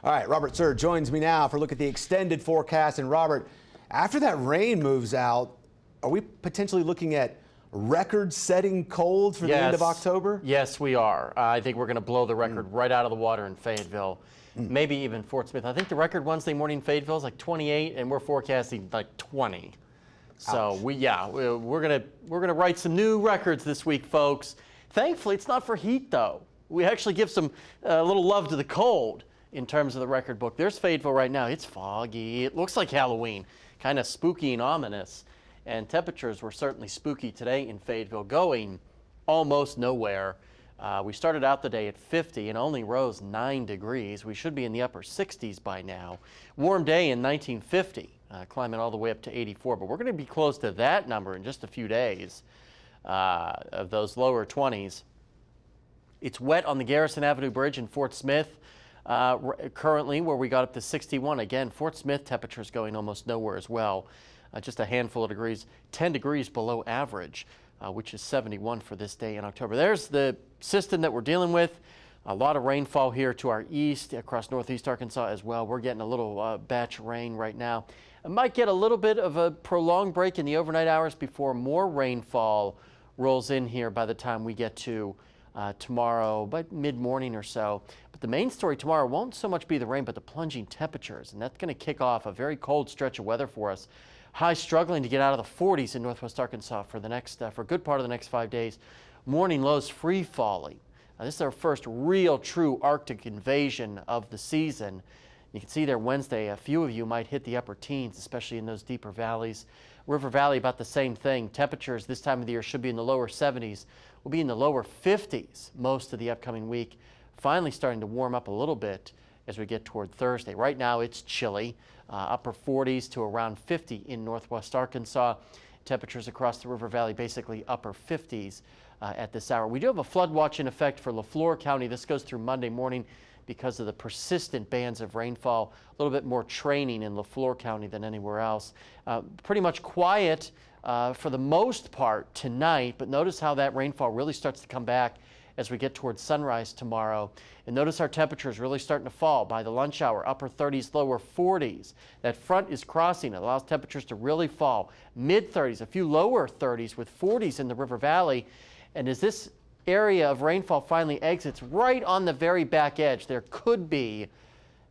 All right, Robert Suhr joins me now for a look at the extended forecast. And Robert, after that rain moves out, are we potentially looking at record-setting cold for the end of October? Yes, we are. I think we're going to blow the record right out of the water in Fayetteville, maybe even Fort Smith. I think the record Wednesday morning in Fayetteville is like 28, and we're forecasting like 20. So we're gonna write some new records this week, folks. Thankfully, it's not for heat though. We actually give some little love to the cold in terms of the record book. There's Fayetteville right now. It's foggy. It looks like Halloween, kind of spooky and ominous. And temperatures were certainly spooky today in Fayetteville, going almost nowhere. We started out the day at 50 and only rose 9 degrees. We should be in the upper 60s by now. Warm day in 1950, climbing all the way up to 84. But we're going to be close to that number in just a few days of those lower 20s. It's wet on the Garrison Avenue Bridge in Fort Smith. Currently, where we got up to 61. Again, Fort Smith temperatures going almost nowhere as well. Just a handful of degrees, 10 degrees below average, which is 71 for this day in October. There's the system that we're dealing with. A lot of rainfall here to our east, across northeast Arkansas as well. We're getting a little batch of rain right now. It might get a little bit of a prolonged break in the overnight hours before more rainfall rolls in here by the time we get to tomorrow, by mid-morning or so. But the main story tomorrow won't so much be the rain, but the plunging temperatures, and that's going to kick off a very cold stretch of weather for us. Highs struggling to get out of the 40s in northwest Arkansas for the next, for a good part of the next 5 days. Morning lows free falling. This is our first real true Arctic invasion of the season. You can see there Wednesday, a few of you might hit the upper teens, especially in those deeper valleys. River Valley, about the same thing. Temperatures this time of the year should be in the lower 70s. We'll be in the lower 50s most of the upcoming week. Finally starting to warm up a little bit as we get toward Thursday. Right now it's chilly, upper 40s to around 50 in northwest Arkansas. Temperatures across the River Valley basically upper 50s at this hour. We do have a flood watch in effect for Leflore County. This goes through Monday morning because of the persistent bands of rainfall. A little bit more training in Leflore County than anywhere else. Pretty much quiet for the most part tonight, but notice how that rainfall really starts to come back as we get towards sunrise tomorrow. And notice our temperatures really starting to fall by the lunch hour, upper 30s, lower 40s. That front is crossing. It allows temperatures to really fall. Mid 30s, a few lower 30s with 40s in the River Valley. And as this area of rainfall finally exits right on the very back edge, there could be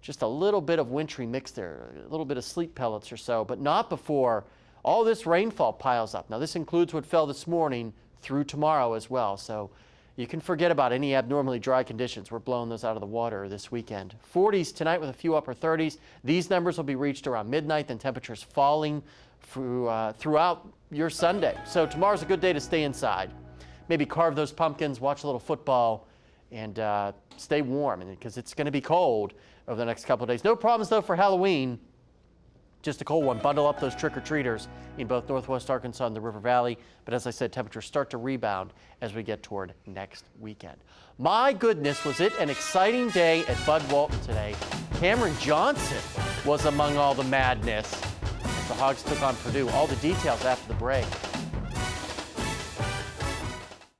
just a little bit of wintry mix there, a little bit of sleet pellets or so, but not before all this rainfall piles up. Now this includes what fell this morning through tomorrow as well. So you can forget about any abnormally dry conditions. We're blowing those out of the water this weekend. 40s tonight with a few upper 30s. These numbers will be reached around midnight, then temperatures falling throughout your Sunday. So tomorrow's a good day to stay inside. Maybe carve those pumpkins, watch a little football, and stay warm, because it's going to be cold over the next couple of days. No problems, though, for Halloween. Just a cold one. Bundle up those trick-or-treaters in both northwest Arkansas and the River Valley. But as I said, temperatures start to rebound as we get toward next weekend. My goodness, was it an exciting day at Bud Walton today. Cameron Johnson was among all the madness as the Hogs took on Purdue. All the details after the break.